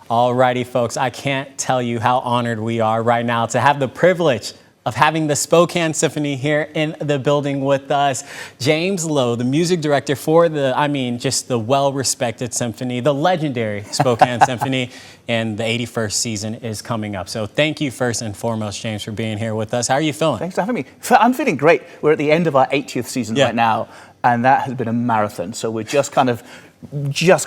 Alrighty, folks, I can't tell you how honored we are right now to have the privilege of having the Spokane Symphony here in the building with us. James Lowe, the music director for just the well-respected symphony, the legendary Spokane Symphony, and the 81st season is coming up. So thank you first and foremost, James, for being here with us. How are you feeling? Thanks for having me. I'm feeling great. We're at the end of our 80th season right now, and that has been a marathon. So we're just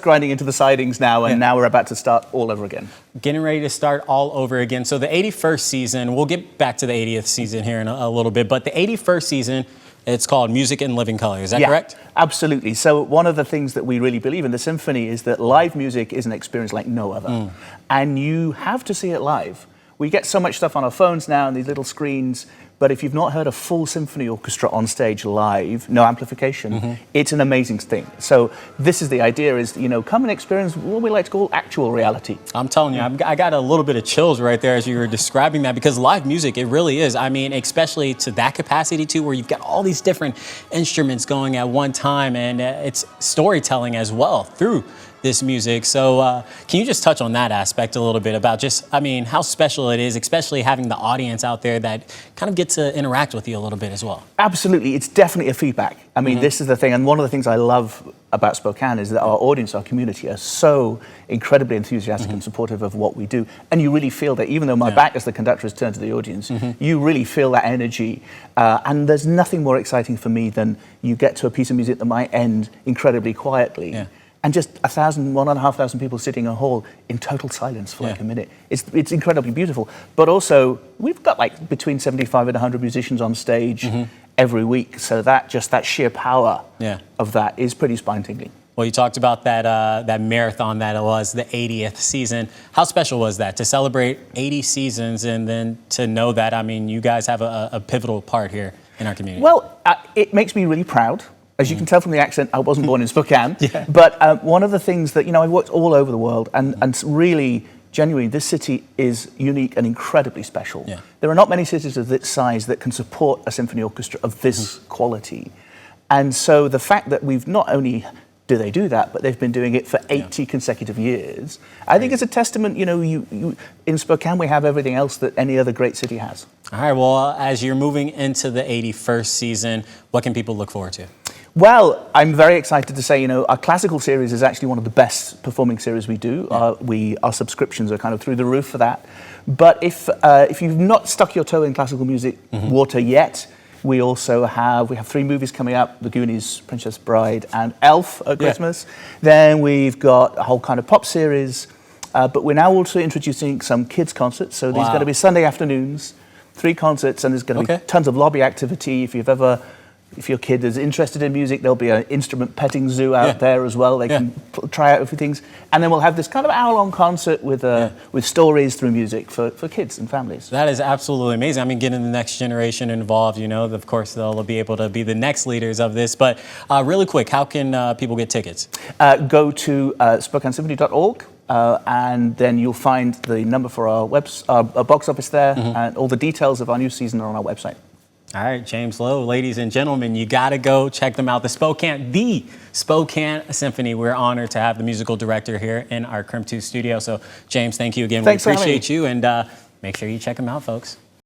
grinding into the sidings now, and now we're about to start all over again. Getting ready to start all over again. So the 81st season, we'll get back to the 80th season here in a little bit, but the 81st season, it's called Music in Living Color. Is that correct? Absolutely. So one of the things that we really believe in the symphony is that live music is an experience like no other. And you have to see it live. We get so much stuff on our phones now and these little screens, but if you've not heard a full symphony orchestra on stage live, no amplification, it's an amazing thing. So this is the idea is, come and experience what we like to call actual reality. I'm telling you, I got a little bit of chills right there as you were describing that, because live music, it really is. I mean, especially to that capacity too, where you've got all these different instruments going at one time, and it's storytelling as well through this music. So can you just touch on that aspect a little bit about how special it is, especially having the audience out there that kind of get to interact with you a little bit as well? Absolutely. It's definitely a feedback. I mean, this is the thing. And one of the things I love about Spokane is that our audience, our community are so incredibly enthusiastic and supportive of what we do. And you really feel that, even though my back as the conductor is turned to the audience, you really feel that energy. And there's nothing more exciting for me than you get to a piece of music that might end incredibly quietly. And just 1,500 people sitting in a hall in total silence for like a minute. It's incredibly beautiful. But also, we've got like between 75 and 100 musicians on stage every week. So that sheer power of that is pretty spine-tingling. Well, you talked about that marathon that it was the 80th season. How special was that to celebrate 80 seasons and then to know that, you guys have a pivotal part here in our community? Well, it makes me really proud. As you can tell from the accent, I wasn't born in Spokane. But one of the things that, I've worked all over the world, and really, genuinely, this city is unique and incredibly special. There are not many cities of this size that can support a symphony orchestra of this quality. And so the fact that we've not only do they do that, but they've been doing it for 80 consecutive years. I think it's a testament, in Spokane we have everything else that any other great city has. All right, well, as you're moving into the 81st season, what can people look forward to? Well, I'm very excited to say, our classical series is actually one of the best performing series we do. Our subscriptions are kind of through the roof for that. But if you've not stuck your toe in classical music water yet, we have 3 movies coming up: The Goonies, Princess Bride, and Elf at Christmas. Then we've got a whole kind of pop series, but we're now also introducing some kids concerts. So these are going to be Sunday afternoons, 3 concerts, and there's going to be tons of lobby activity. If your kid is interested in music, there'll be an instrument petting zoo out there as well. They can try out a few things. And then we'll have this kind of hour-long concert with stories through music for kids and families. That is absolutely amazing. Getting the next generation involved, of course, they'll be able to be the next leaders of this. But really quick, how can people get tickets? Go to SpokaneSymphony.org. And then you'll find the number for our box office there, and all the details of our new season are on our website. All right, James Lowe, ladies and gentlemen, you got to go check them out. The Spokane Symphony. We're honored to have the musical director here in our KREM 2 studio. So, James, thank you again. Thanks, we appreciate you, and make sure you check them out, folks.